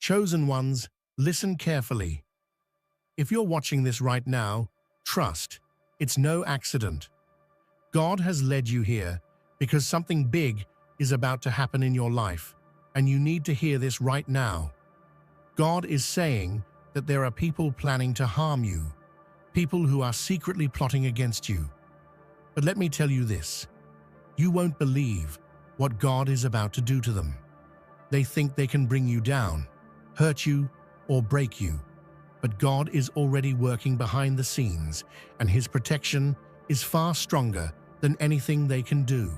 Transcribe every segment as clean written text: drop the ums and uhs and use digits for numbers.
Chosen ones, listen carefully. If you're watching this right now, trust, it's no accident. God has led you here because something big is about to happen in your life, and you need to hear this right now. God is saying that there are people planning to harm you, people who are secretly plotting against you. But let me tell you this, you won't believe what God is about to do to them. They think they can bring you down, hurt you, or break you. But God is already working behind the scenes, and His protection is far stronger than anything they can do.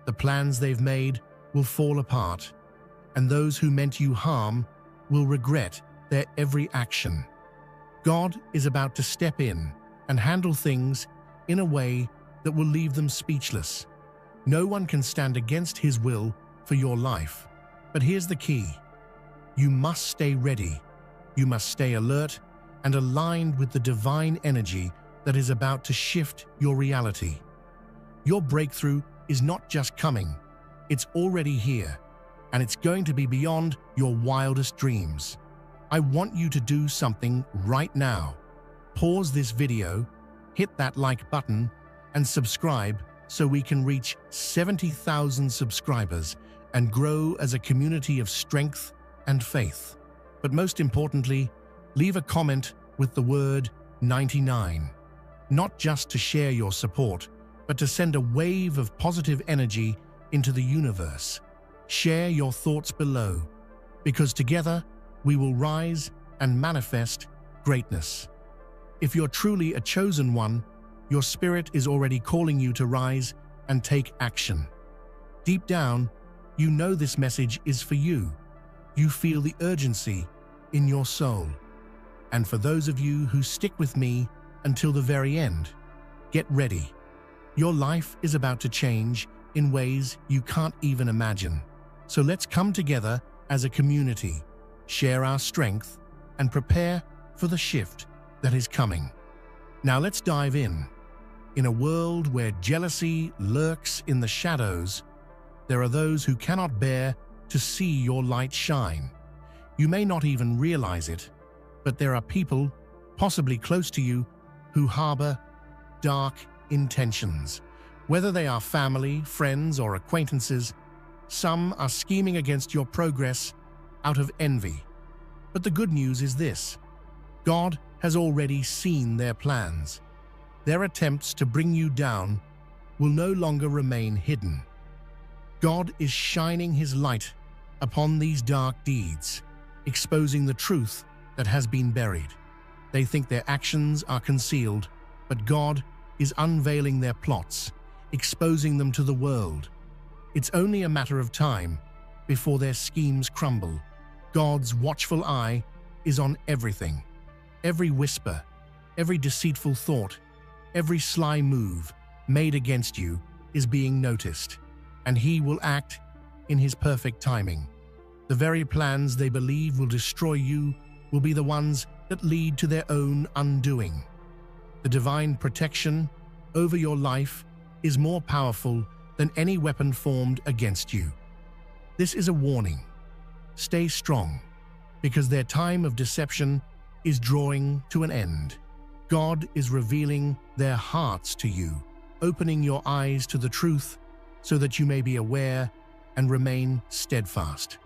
The plans they've made will fall apart, and those who meant you harm will regret their every action. God is about to step in and handle things in a way that will leave them speechless. No one can stand against His will for your life. But here's the key. You must stay ready. You must stay alert and aligned with the divine energy that is about to shift your reality. Your breakthrough is not just coming, it's already here, and it's going to be beyond your wildest dreams. I want you to do something right now. Pause this video, hit that like button, and subscribe so we can reach 70,000 subscribers and grow as a community of strength and faith. But most importantly, leave a comment with the word 99, not just to share your support, but to send a wave of positive energy into the universe. Share your thoughts below, because together we will rise and manifest greatness. If you're truly a chosen one, your spirit is already calling you to rise and take action. Deep down, you know this message is for you. You feel the urgency in your soul. And for those of you who stick with me until the very end, get ready. Your life is about to change in ways you can't even imagine. So let's come together as a community, share our strength, and prepare for the shift that is coming. Now let's dive in. In a world where jealousy lurks in the shadows, there are those who cannot bear to see your light shine. You may not even realize it, but there are people, possibly close to you, who harbor dark intentions. Whether they are family, friends, or acquaintances, some are scheming against your progress out of envy. But the good news is this: God has already seen their plans. Their attempts to bring you down will no longer remain hidden. God is shining His light upon these dark deeds, exposing the truth that has been buried. They think their actions are concealed, but God is unveiling their plots, exposing them to the world. It's only a matter of time before their schemes crumble. God's watchful eye is on everything. Every whisper, every deceitful thought, every sly move made against you is being noticed, and He will act in His perfect timing. The very plans they believe will destroy you will be the ones that lead to their own undoing. The divine protection over your life is more powerful than any weapon formed against you. This is a warning. Stay strong, because their time of deception is drawing to an end. God is revealing their hearts to you, opening your eyes to the truth so that you may be aware and remain steadfast.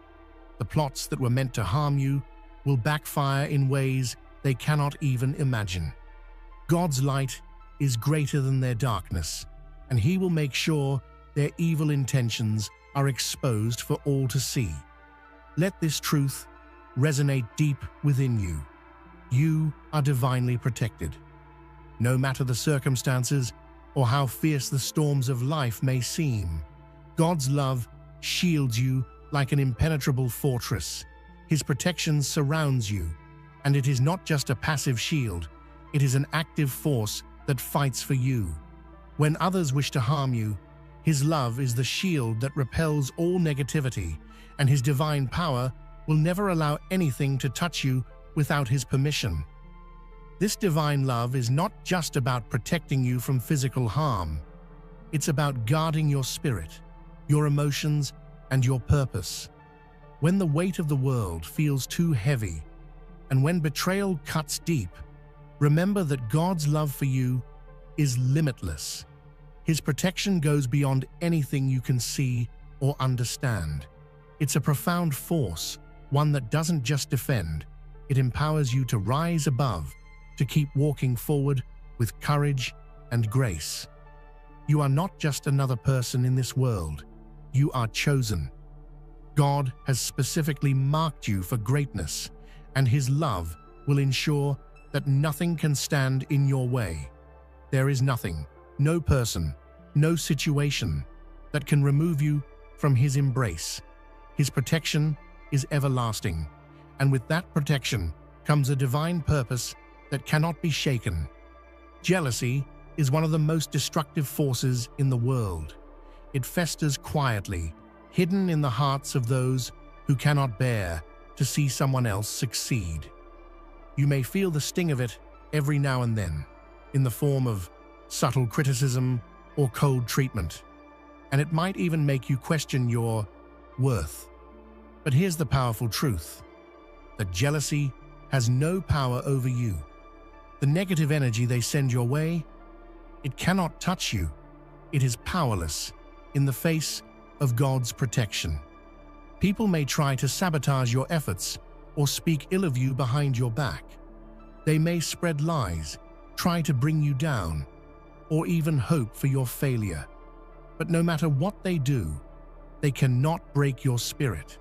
The plots that were meant to harm you will backfire in ways they cannot even imagine. God's light is greater than their darkness, and He will make sure their evil intentions are exposed for all to see. Let this truth resonate deep within you. You are divinely protected. No matter the circumstances or how fierce the storms of life may seem, God's love shields you like an impenetrable fortress. His protection surrounds you, and it is not just a passive shield, it is an active force that fights for you. When others wish to harm you, His love is the shield that repels all negativity, and His divine power will never allow anything to touch you without His permission. This divine love is not just about protecting you from physical harm. It's about guarding your spirit, your emotions, and your purpose. When the weight of the world feels too heavy, and when betrayal cuts deep, remember that God's love for you is limitless. His protection goes beyond anything you can see or understand. It's a profound force, one that doesn't just defend, it empowers you to rise above, to keep walking forward with courage and grace. You are not just another person in this world. You are chosen. God has specifically marked you for greatness, and His love will ensure that nothing can stand in your way. There is nothing, no person, no situation that can remove you from His embrace. His protection is everlasting, and with that protection comes a divine purpose that cannot be shaken. Jealousy is one of the most destructive forces in the world. It festers quietly, hidden in the hearts of those who cannot bear to see someone else succeed. You may feel the sting of it every now and then, in the form of subtle criticism or cold treatment, and it might even make you question your worth. But here's the powerful truth, that jealousy has no power over you. The negative energy they send your way, it cannot touch you. It is powerless in the face of God's protection. People may try to sabotage your efforts or speak ill of you behind your back. They may spread lies, try to bring you down, or even hope for your failure. But no matter what they do, they cannot break your spirit.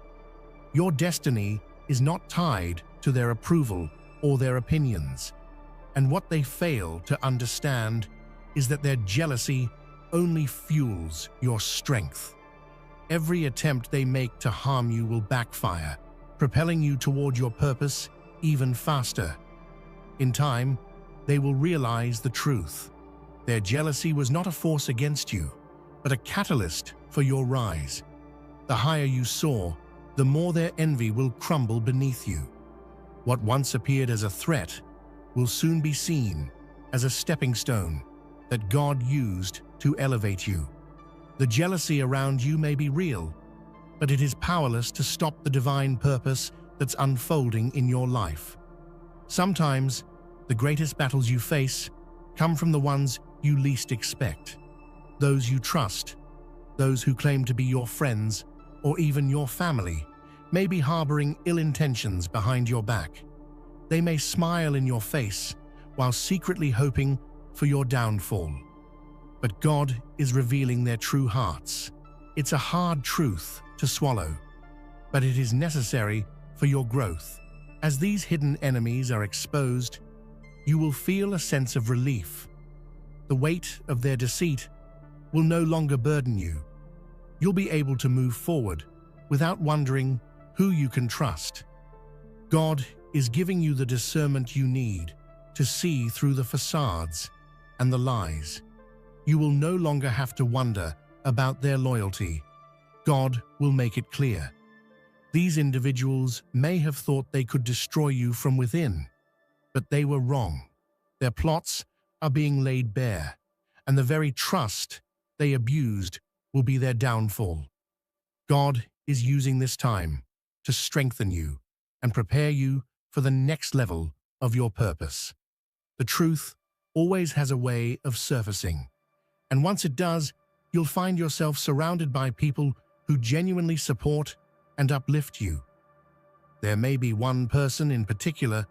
Your destiny is not tied to their approval or their opinions, and what they fail to understand is that their jealousy only fuels your strength. Every attempt they make to harm you will backfire, propelling you toward your purpose even faster. In time, they will realize the truth. Their jealousy was not a force against you, but a catalyst for your rise. The higher you soar, the more their envy will crumble beneath you. What once appeared as a threat will soon be seen as a stepping stone that God used to elevate you. The jealousy around you may be real, but it is powerless to stop the divine purpose that's unfolding in your life. Sometimes, the greatest battles you face come from the ones you least expect. Those you trust, those who claim to be your friends, or even your family, may be harboring ill intentions behind your back. They may smile in your face while secretly hoping for your downfall. But God is revealing their true hearts. It's a hard truth to swallow, but it is necessary for your growth. As these hidden enemies are exposed, you will feel a sense of relief. The weight of their deceit will no longer burden you. You'll be able to move forward without wondering who you can trust. God is giving you the discernment you need to see through the facades and the lies. You will no longer have to wonder about their loyalty. God will make it clear. These individuals may have thought they could destroy you from within, but they were wrong. Their plots are being laid bare, and the very trust they abused will be their downfall. God is using this time to strengthen you and prepare you for the next level of your purpose. The truth always has a way of surfacing, and once it does, you'll find yourself surrounded by people who genuinely support and uplift you. There may be one person in particular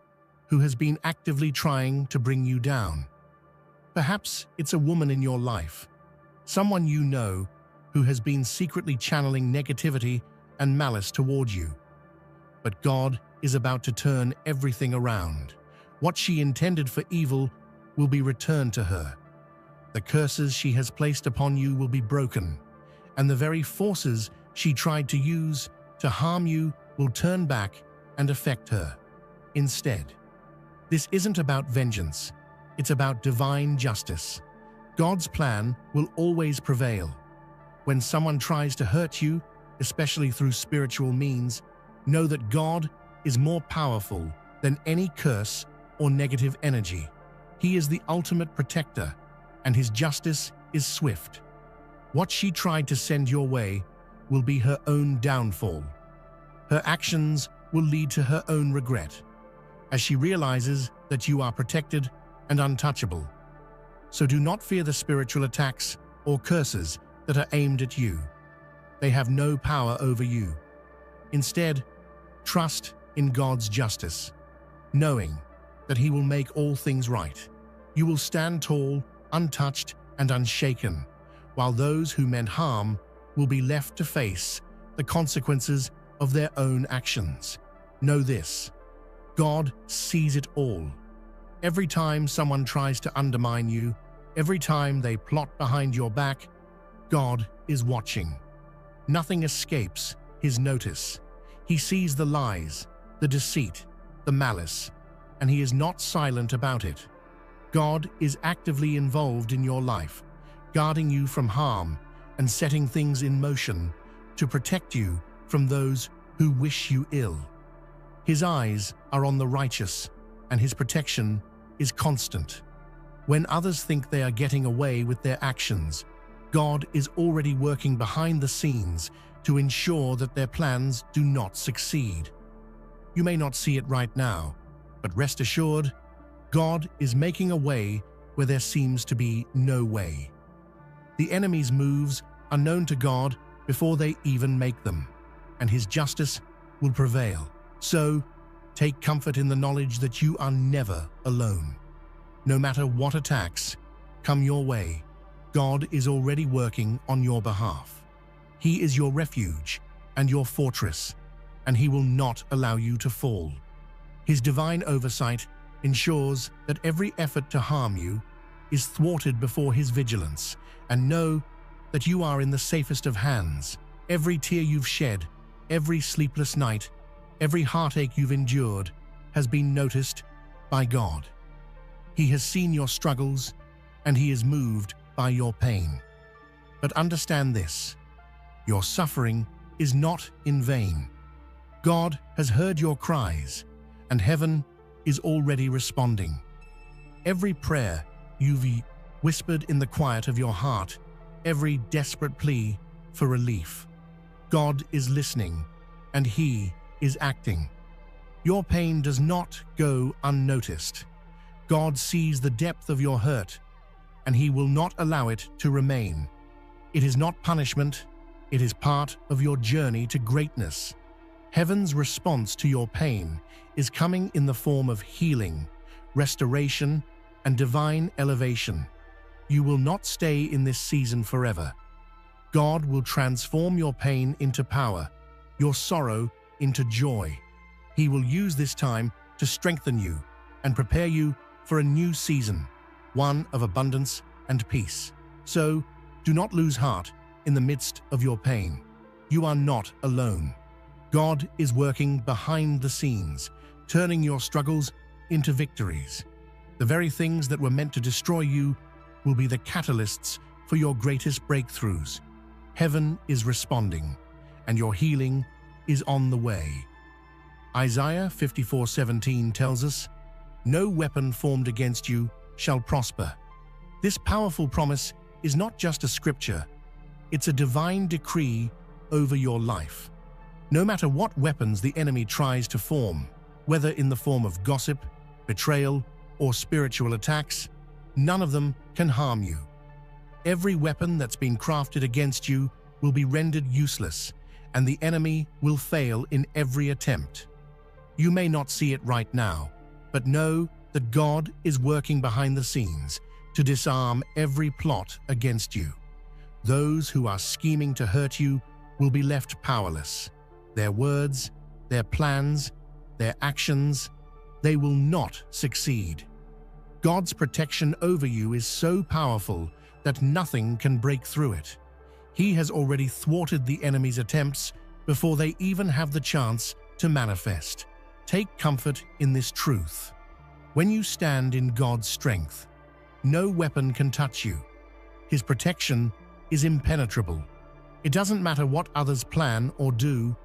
who has been actively trying to bring you down. Perhaps it's a woman in your life, someone you know who has been secretly channeling negativity and malice toward you. But God is about to turn everything around. What she intended for evil will be returned to her. The curses she has placed upon you will be broken, and the very forces she tried to use to harm you will turn back and affect her. Instead, this isn't about vengeance, it's about divine justice. God's plan will always prevail. When someone tries to hurt you, especially through spiritual means, know that God is more powerful than any curse or negative energy. He is the ultimate protector, and His justice is swift. What she tried to send your way will be her own downfall. Her actions will lead to her own regret, as she realizes that you are protected and untouchable. So do not fear the spiritual attacks or curses that are aimed at you. They have no power over you. Instead, trust in God's justice, knowing that He will make all things right. You will stand tall, untouched, and unshaken, while those who meant harm will be left to face the consequences of their own actions. Know this: God sees it all. Every time someone tries to undermine you, every time they plot behind your back, God is watching. Nothing escapes His notice. He sees the lies, the deceit, the malice, and He is not silent about it. God is actively involved in your life, guarding you from harm and setting things in motion to protect you from those who wish you ill. His eyes are on the righteous, and His protection is constant. When others think they are getting away with their actions, God is already working behind the scenes to ensure that their plans do not succeed. You may not see it right now, but rest assured, God is making a way where there seems to be no way. The enemy's moves are known to God before they even make them, and His justice will prevail. So, take comfort in the knowledge that you are never alone. No matter what attacks come your way, God is already working on your behalf. He is your refuge and your fortress, and He will not allow you to fall. His divine oversight ensures that every effort to harm you is thwarted before His vigilance, and know that you are in the safest of hands. Every tear you've shed, every sleepless night, every heartache you've endured has been noticed by God. He has seen your struggles, and He is moved by your pain. But understand this: your suffering is not in vain. God has heard your cries, and heaven is already responding. Every prayer you've whispered in the quiet of your heart, every desperate plea for relief, God is listening, and He is acting. Your pain does not go unnoticed. God sees the depth of your hurt, and He will not allow it to remain. It is not punishment, it is part of your journey to greatness. Heaven's response to your pain is coming in the form of healing, restoration, and divine elevation. You will not stay in this season forever. God will transform your pain into power, your sorrow into joy. He will use this time to strengthen you and prepare you for a new season, one of abundance and peace. So, do not lose heart in the midst of your pain. You are not alone. God is working behind the scenes, turning your struggles into victories. The very things that were meant to destroy you will be the catalysts for your greatest breakthroughs. Heaven is responding, and your healing is on the way. Isaiah 54:17 tells us, "No weapon formed against you shall prosper." This powerful promise is not just a scripture, it's a divine decree over your life. No matter what weapons the enemy tries to form, whether in the form of gossip, betrayal, or spiritual attacks, none of them can harm you. Every weapon that's been crafted against you will be rendered useless, and the enemy will fail in every attempt. You may not see it right now, but know that God is working behind the scenes to disarm every plot against you. Those who are scheming to hurt you will be left powerless. Their words, their plans, their actions, they will not succeed. God's protection over you is so powerful that nothing can break through it. He has already thwarted the enemy's attempts before they even have the chance to manifest. Take comfort in this truth. When you stand in God's strength, no weapon can touch you. His protection is impenetrable. It doesn't matter what others plan or do,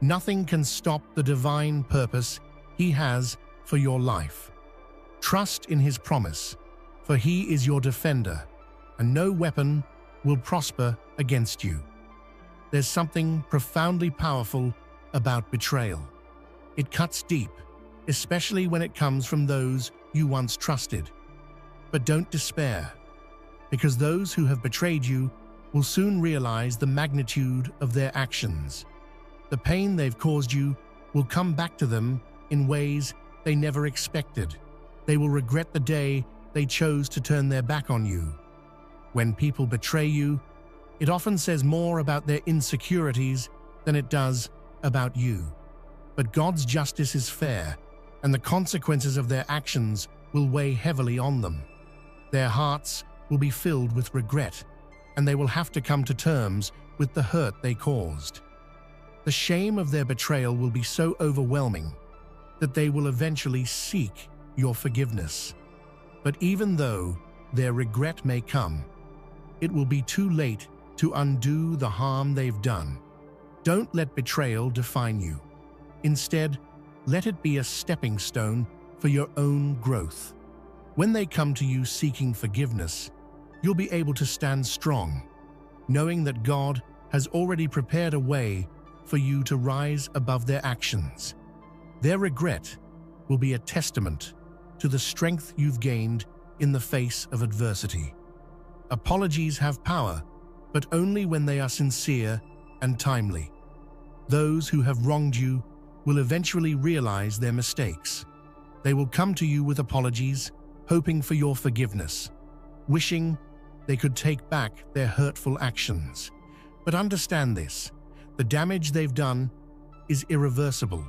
nothing can stop the divine purpose He has for your life. Trust in His promise, for He is your defender, and no weapon will prosper against you. There's something profoundly powerful about betrayal. It cuts deep, especially when it comes from those you once trusted. But don't despair, because those who have betrayed you will soon realize the magnitude of their actions. The pain they've caused you will come back to them in ways they never expected. They will regret the day they chose to turn their back on you. When people betray you, it often says more about their insecurities than it does about you. But God's justice is fair, and the consequences of their actions will weigh heavily on them. Their hearts will be filled with regret, and they will have to come to terms with the hurt they caused. The shame of their betrayal will be so overwhelming that they will eventually seek your forgiveness. But even though their regret may come, it will be too late to undo the harm they've done. Don't let betrayal define you. Instead, let it be a stepping stone for your own growth. When they come to you seeking forgiveness, you'll be able to stand strong, knowing that God has already prepared a way for you to rise above their actions. Their regret will be a testament to the strength you've gained in the face of adversity. Apologies have power, but only when they are sincere and timely. Those who have wronged you will eventually realize their mistakes. They will come to you with apologies, hoping for your forgiveness, wishing they could take back their hurtful actions. But understand this, the damage they've done is irreversible.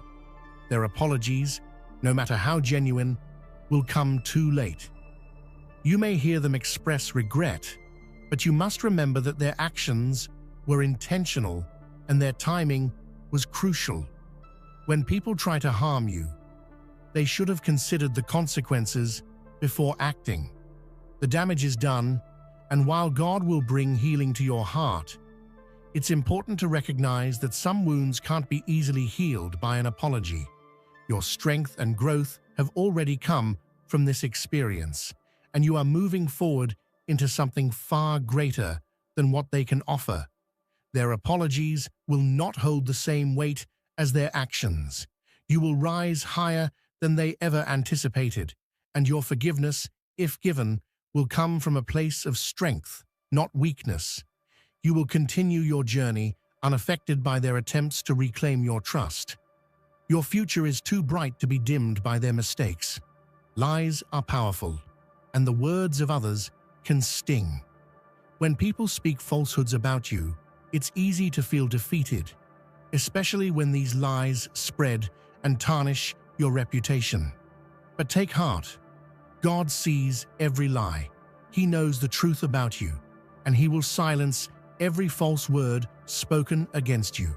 Their apologies, no matter how genuine, will come too late. You may hear them express regret, but you must remember that their actions were intentional and their timing was crucial. When people try to harm you, they should have considered the consequences before acting. The damage is done, and while God will bring healing to your heart, it's important to recognize that some wounds can't be easily healed by an apology. Your strength and growth have already come from this experience, and you are moving forward into something far greater than what they can offer. Their apologies will not hold the same weight as their actions. You will rise higher than they ever anticipated, and your forgiveness, if given, will come from a place of strength, not weakness. You will continue your journey unaffected by their attempts to reclaim your trust. Your future is too bright to be dimmed by their mistakes. Lies are powerful, and the words of others can sting. When people speak falsehoods about you, it's easy to feel defeated, especially when these lies spread and tarnish your reputation. But take heart. God sees every lie. He knows the truth about you, and He will silence every false word spoken against you.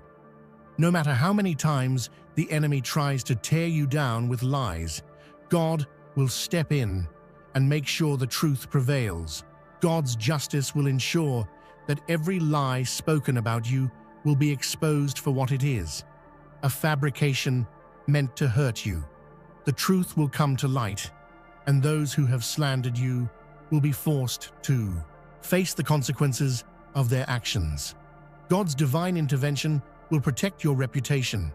No matter how many times the enemy tries to tear you down with lies, God will step in and make sure the truth prevails. God's justice will ensure that every lie spoken about you will be exposed for what it is, a fabrication meant to hurt you. The truth will come to light, and those who have slandered you will be forced to face the consequences of their actions. God's divine intervention will protect your reputation,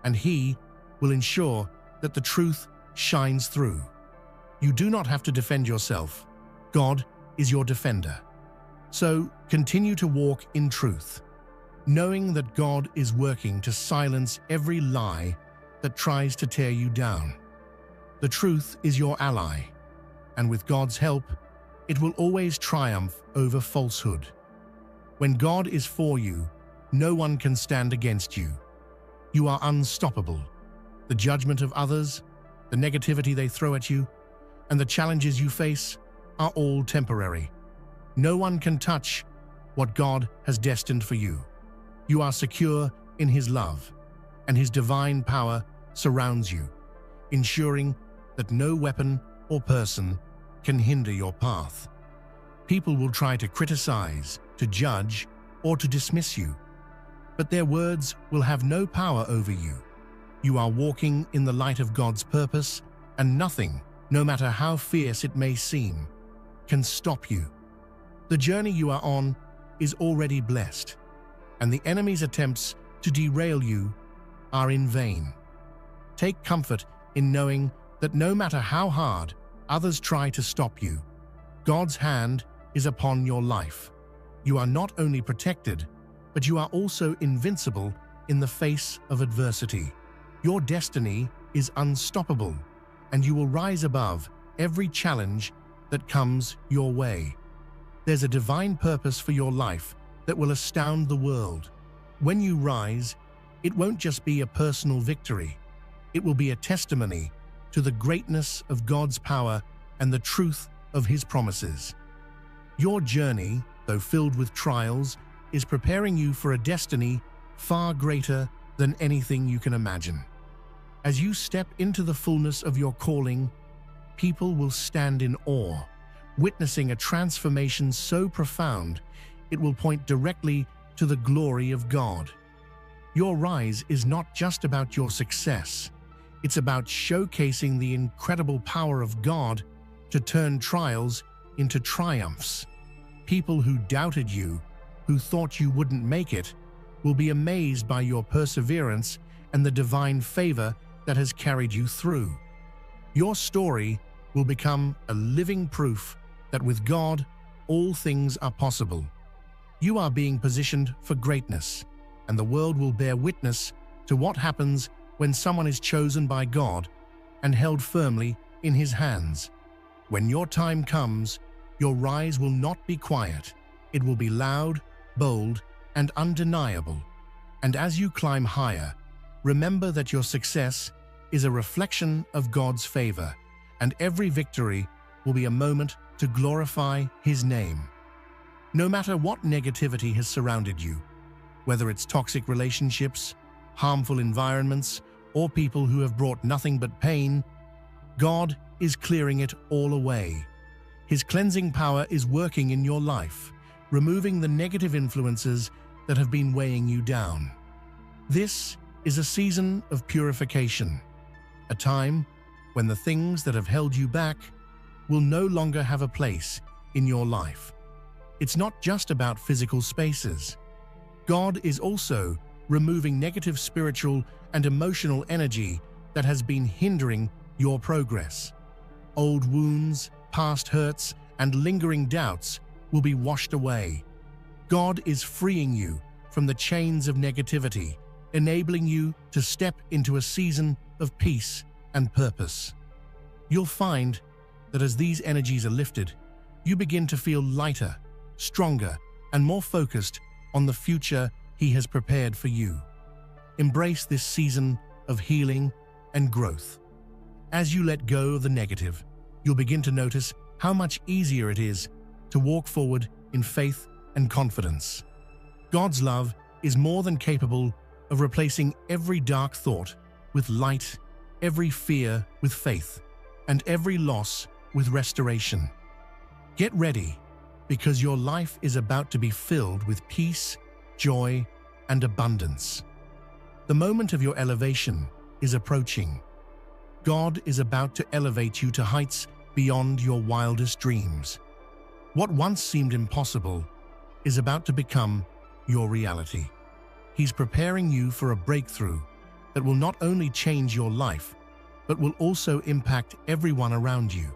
and He will ensure that the truth shines through. You do not have to defend yourself. God is your defender. So continue to walk in truth, knowing that God is working to silence every lie that tries to tear you down. The truth is your ally, and with God's help, it will always triumph over falsehood. When God is for you, no one can stand against you. You are unstoppable. The judgment of others, the negativity they throw at you, and the challenges you face are all temporary. No one can touch what God has destined for you. You are secure in His love, and His divine power surrounds you, ensuring that no weapon or person can hinder your path. People will try to criticize, to judge, or to dismiss you, but their words will have no power over you. You are walking in the light of God's purpose, and nothing, no matter how fierce it may seem, can stop you. The journey you are on is already blessed, and the enemy's attempts to derail you are in vain. Take comfort in knowing that no matter how hard others try to stop you, God's hand is upon your life. You are not only protected, but you are also invincible in the face of adversity. Your destiny is unstoppable, and you will rise above every challenge that comes your way. There's a divine purpose for your life that will astound the world. When you rise, it won't just be a personal victory. It will be a testimony to the greatness of God's power and the truth of His promises. Your journey, though filled with trials, is preparing you for a destiny far greater than anything you can imagine. As you step into the fullness of your calling, people will stand in awe, witnessing a transformation so profound it will point directly to the glory of God. Your rise is not just about your success. It's about showcasing the incredible power of God to turn trials into triumphs. People who doubted you, who thought you wouldn't make it, will be amazed by your perseverance and the divine favor that has carried you through. Your story will become a living proof that with God, all things are possible. You are being positioned for greatness, and the world will bear witness to what happens when someone is chosen by God and held firmly in His hands. When your time comes, your rise will not be quiet. It will be loud, bold, and undeniable. And as you climb higher, remember that your success is a reflection of God's favor, and every victory will be a moment to glorify His name. No matter what negativity has surrounded you, whether it's toxic relationships, harmful environments, or people who have brought nothing but pain, God is clearing it all away. His cleansing power is working in your life, removing the negative influences that have been weighing you down. This is a season of purification, a time when the things that have held you back will no longer have a place in your life. It's not just about physical spaces. God is also removing negative spiritual and emotional energy that has been hindering your progress. Old wounds, past hurts, and lingering doubts will be washed away. God is freeing you from the chains of negativity, enabling you to step into a season of peace and purpose. You'll find that as these energies are lifted, you begin to feel lighter, stronger, and more focused on the future He has prepared for you. Embrace this season of healing and growth. As you let go of the negative, you'll begin to notice how much easier it is to walk forward in faith and confidence. God's love is more than capable of replacing every dark thought with light, every fear with faith, and every loss with restoration. Get ready, because your life is about to be filled with peace, joy, and abundance. The moment of your elevation is approaching. God is about to elevate you to heights beyond your wildest dreams. What once seemed impossible is about to become your reality. He's preparing you for a breakthrough that will not only change your life, but will also impact everyone around you.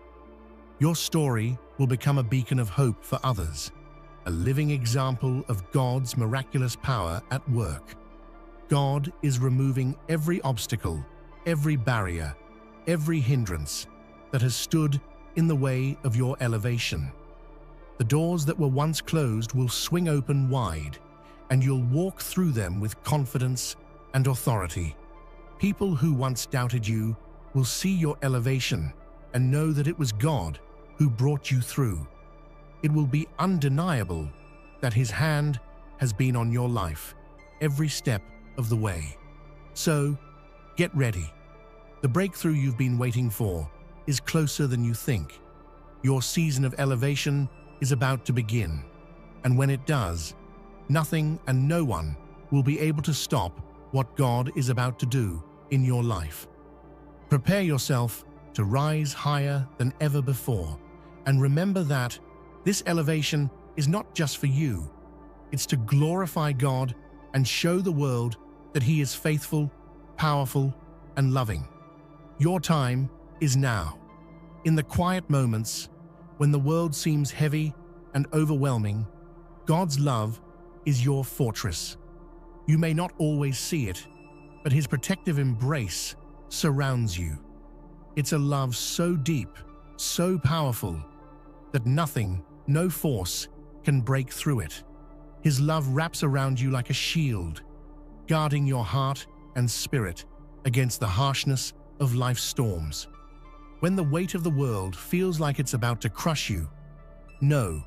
Your story will become a beacon of hope for others, a living example of God's miraculous power at work. God is removing every obstacle, every barrier, every hindrance that has stood in the way of your elevation. The doors that were once closed will swing open wide, and you'll walk through them with confidence and authority. People who once doubted you will see your elevation and know that it was God who brought you through. It will be undeniable that His hand has been on your life every step of the way. So, get ready. The breakthrough you've been waiting for is closer than you think. Your season of elevation is about to begin, and when it does, nothing and no one will be able to stop what God is about to do in your life. Prepare yourself to rise higher than ever before, and remember that this elevation is not just for you. It's to glorify God and show the world that He is faithful powerful, and loving. Your time is now. In the quiet moments, when the world seems heavy and overwhelming, God's love is your fortress. You may not always see it, but His protective embrace surrounds you. It's a love so deep, so powerful, that nothing, no force, can break through it. His love wraps around you like a shield, guarding your heart and spirit against the harshness of life's storms. When the weight of the world feels like it's about to crush you, know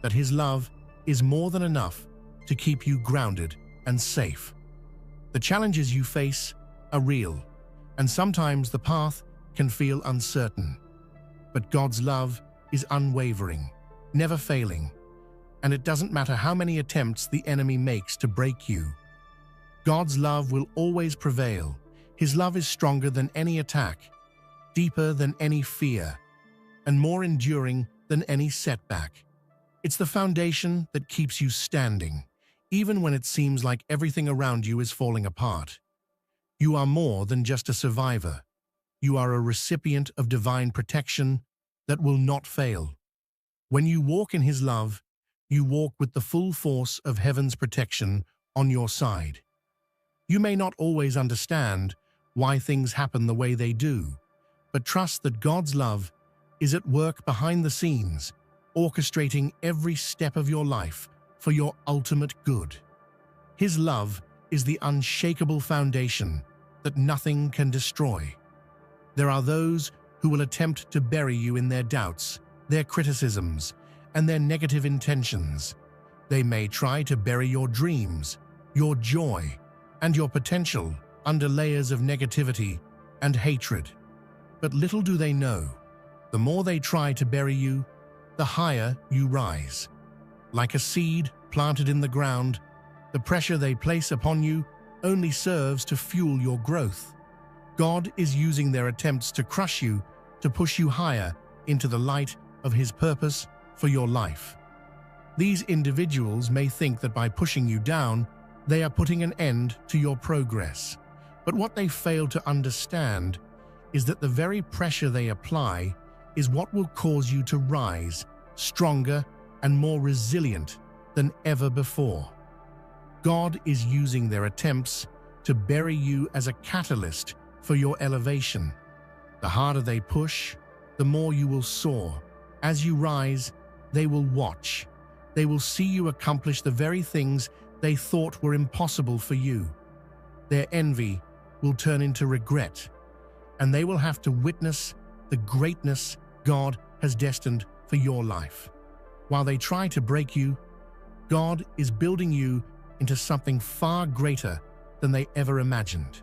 that His love is more than enough to keep you grounded and safe. The challenges you face are real, and sometimes the path can feel uncertain. But God's love is unwavering, never failing, and it doesn't matter how many attempts the enemy makes to break you. God's love will always prevail. His love is stronger than any attack, deeper than any fear, and more enduring than any setback. It's the foundation that keeps you standing, even when it seems like everything around you is falling apart. You are more than just a survivor. You are a recipient of divine protection that will not fail. When you walk in His love, you walk with the full force of heaven's protection on your side. You may not always understand why things happen the way they do, but trust that God's love is at work behind the scenes, orchestrating every step of your life for your ultimate good. His love is the unshakable foundation that nothing can destroy. There are those who will attempt to bury you in their doubts, their criticisms, and their negative intentions. They may try to bury your dreams, your joy, and your potential under layers of negativity and hatred. But little do they know, the more they try to bury you, the higher you rise. Like a seed planted in the ground, the pressure they place upon you only serves to fuel your growth. God is using their attempts to crush you to push you higher into the light of His purpose for your life. These individuals may think that by pushing you down, they are putting an end to your progress. But what they fail to understand is that the very pressure they apply is what will cause you to rise stronger and more resilient than ever before. God is using their attempts to bury you as a catalyst for your elevation. The harder they push, the more you will soar. As you rise, they will watch. They will see you accomplish the very things they thought were impossible for you. Their envy will turn into regret, and they will have to witness the greatness God has destined for your life. While they try to break you, God is building you into something far greater than they ever imagined.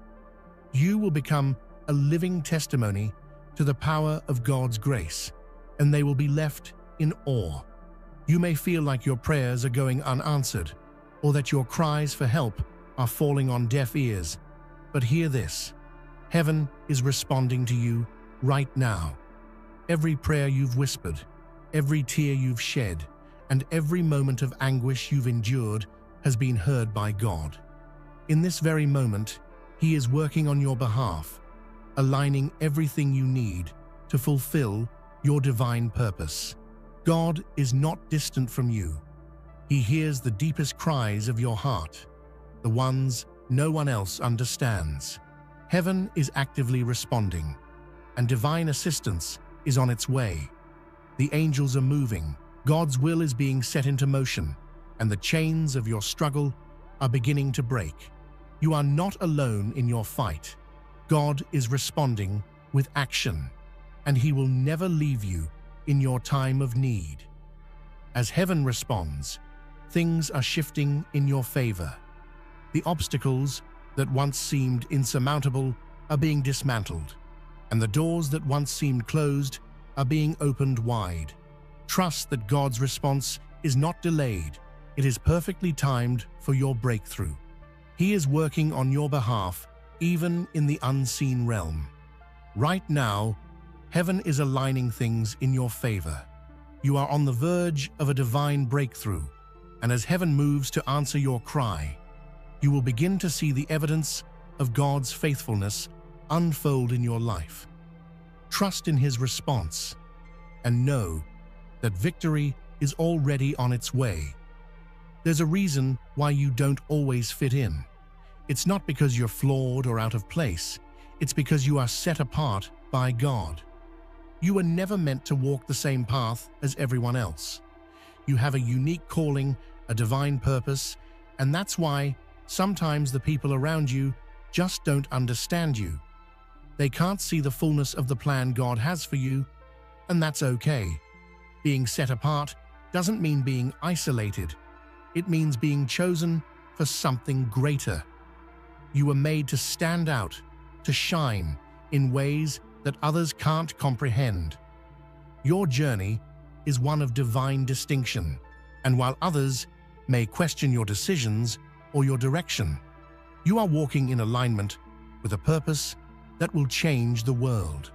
You will become a living testimony to the power of God's grace, and they will be left in awe. You may feel like your prayers are going unanswered, or that your cries for help are falling on deaf ears. But hear this: heaven is responding to you right now. Every prayer you've whispered, every tear you've shed, and every moment of anguish you've endured has been heard by God. In this very moment, He is working on your behalf, aligning everything you need to fulfill your divine purpose. God is not distant from you. He hears the deepest cries of your heart, the ones no one else understands. Heaven is actively responding, and divine assistance is on its way. The angels are moving, God's will is being set into motion, and the chains of your struggle are beginning to break. You are not alone in your fight. God is responding with action, and He will never leave you in your time of need. As heaven responds, things are shifting in your favor. The obstacles that once seemed insurmountable are being dismantled, and the doors that once seemed closed are being opened wide. Trust that God's response is not delayed. It is perfectly timed for your breakthrough. He is working on your behalf, even in the unseen realm. Right now, heaven is aligning things in your favor. You are on the verge of a divine breakthrough, and as heaven moves to answer your cry, you will begin to see the evidence of God's faithfulness unfold in your life. Trust in His response and know that victory is already on its way. There's a reason why you don't always fit in. It's not because you're flawed or out of place. It's because you are set apart by God. You were never meant to walk the same path as everyone else. You have a unique calling, a divine purpose, and that's why sometimes the people around you just don't understand you. They can't see the fullness of the plan God has for you, and that's okay. Being set apart doesn't mean being isolated. It means being chosen for something greater. You were made to stand out, to shine in ways that others can't comprehend. Your journey is one of divine distinction, and while others may question your decisions or your direction, you are walking in alignment with a purpose that will change the world.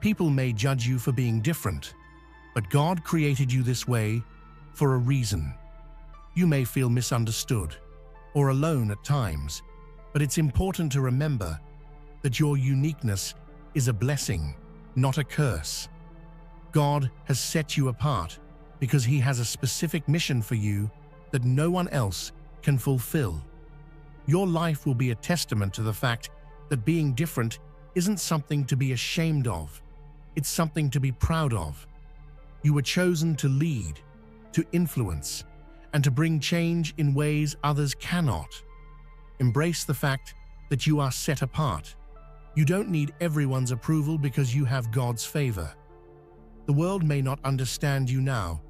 People may judge you for being different, but God created you this way for a reason. You may feel misunderstood or alone at times, but it's important to remember that your uniqueness is a blessing, not a curse. God has set you apart because He has a specific mission for you that no one else can fulfill. Your life will be a testament to the fact that being different isn't something to be ashamed of. It's something to be proud of. You were chosen to lead, to influence, and to bring change in ways others cannot. Embrace the fact that you are set apart. You don't need everyone's approval because you have God's favor. The world may not understand you now,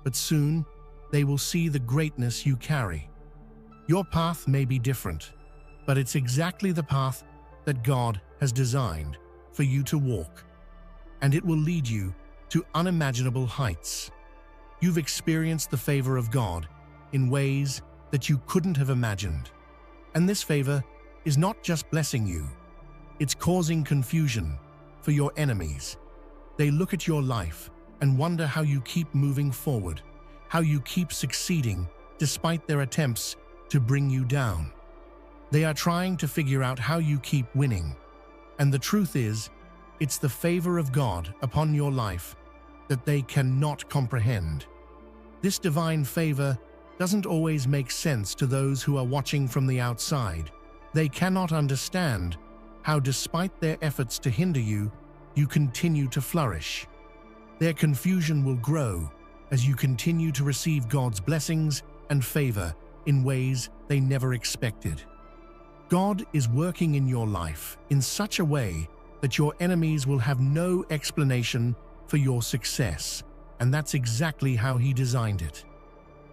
but soon they will see the greatness you carry. Your path may be different, but it's exactly the path that God has designed for you to walk, and it will lead you to unimaginable heights. You've experienced the favor of God in ways that you couldn't have imagined. And this favor is not just blessing you, it's causing confusion for your enemies. They look at your life and wonder how you keep moving forward, how you keep succeeding despite their attempts to bring you down. They are trying to figure out how you keep winning. And the truth is, it's the favor of God upon your life that they cannot comprehend. This divine favor doesn't always make sense to those who are watching from the outside. They cannot understand how, despite their efforts to hinder you, you continue to flourish. Their confusion will grow as you continue to receive God's blessings and favor in ways they never expected. God is working in your life in such a way that your enemies will have no explanation for your success, and that's exactly how He designed it.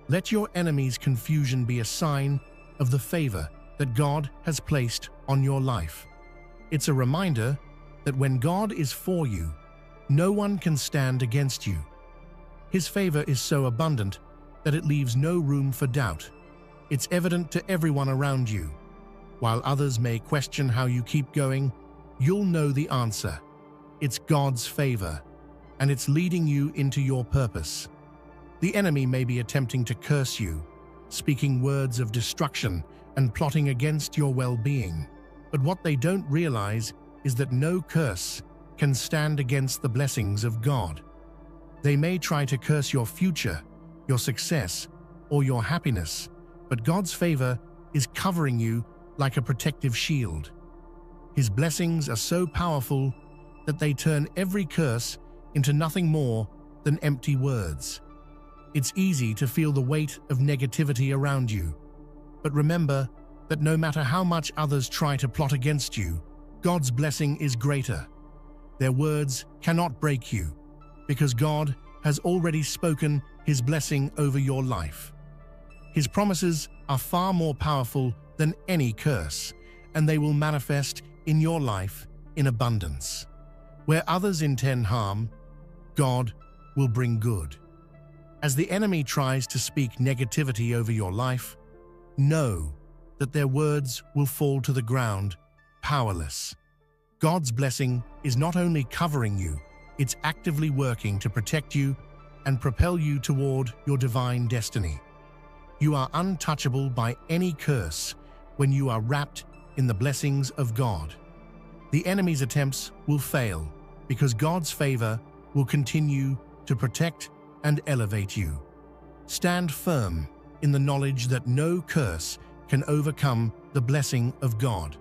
Let your enemies' confusion be a sign of the favor that God has placed on your life. It's a reminder that when God is for you, no one can stand against you. His favor is so abundant that it leaves no room for doubt. It's evident to everyone around you. While others may question how you keep going, you'll know the answer. It's God's favor, and it's leading you into your purpose. The enemy may be attempting to curse you, speaking words of destruction and plotting against your well-being. But what they don't realize is that no curse can stand against the blessings of God. They may try to curse your future, your success, or your happiness, but God's favor is covering you like a protective shield. His blessings are so powerful that they turn every curse into nothing more than empty words. It's easy to feel the weight of negativity around you, but remember that no matter how much others try to plot against you, God's blessing is greater. Their words cannot break you, because God has already spoken His blessing over your life. His promises are far more powerful than any curse, and they will manifest in your life in abundance. Where others intend harm, God will bring good. As the enemy tries to speak negativity over your life, know that their words will fall to the ground, powerless. God's blessing is not only covering you, it's actively working to protect you and propel you toward your divine destiny. You are untouchable by any curse when you are wrapped in the blessings of God. The enemy's attempts will fail because God's favor will continue to protect and elevate you. Stand firm in the knowledge that no curse can overcome the blessing of God.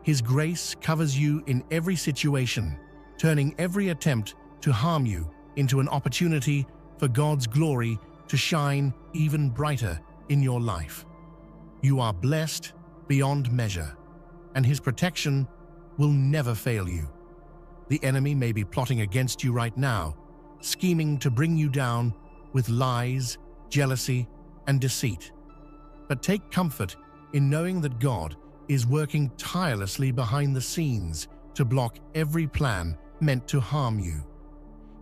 His grace covers you in every situation, turning every attempt to harm you into an opportunity for God's glory to shine even brighter in your life. You are blessed beyond measure, and His protection will never fail you. The enemy may be plotting against you right now, scheming to bring you down with lies, jealousy, and deceit. But take comfort in knowing that God is working tirelessly behind the scenes to block every plan meant to harm you.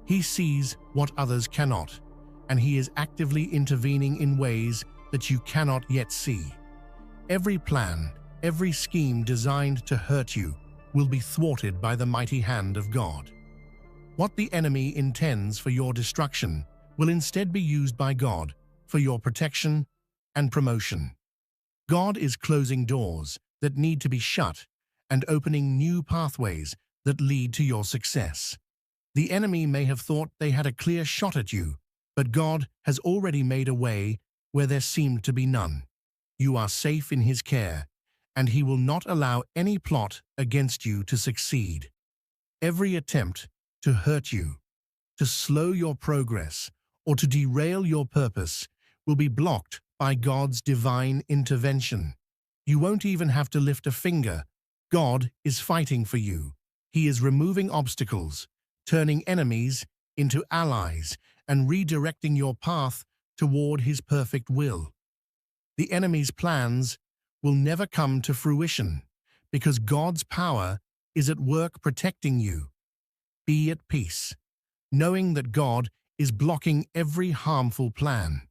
He sees what others cannot, and He is actively intervening in ways that you cannot yet see. Every plan, every scheme designed to hurt you will be thwarted by the mighty hand of God. What the enemy intends for your destruction will instead be used by God for your protection and promotion. God is closing doors that need to be shut and opening new pathways that lead to your success. The enemy may have thought they had a clear shot at you, but God has already made a way where there seemed to be none. You are safe in His care, and He will not allow any plot against you to succeed. Every attempt to hurt you, to slow your progress, or to derail your purpose will be blocked by God's divine intervention. You won't even have to lift a finger. God is fighting for you. He is removing obstacles, turning enemies into allies, and redirecting your path toward His perfect will. The enemy's plans will never come to fruition because God's power is at work protecting you. Be at peace, knowing that God is blocking every harmful plan.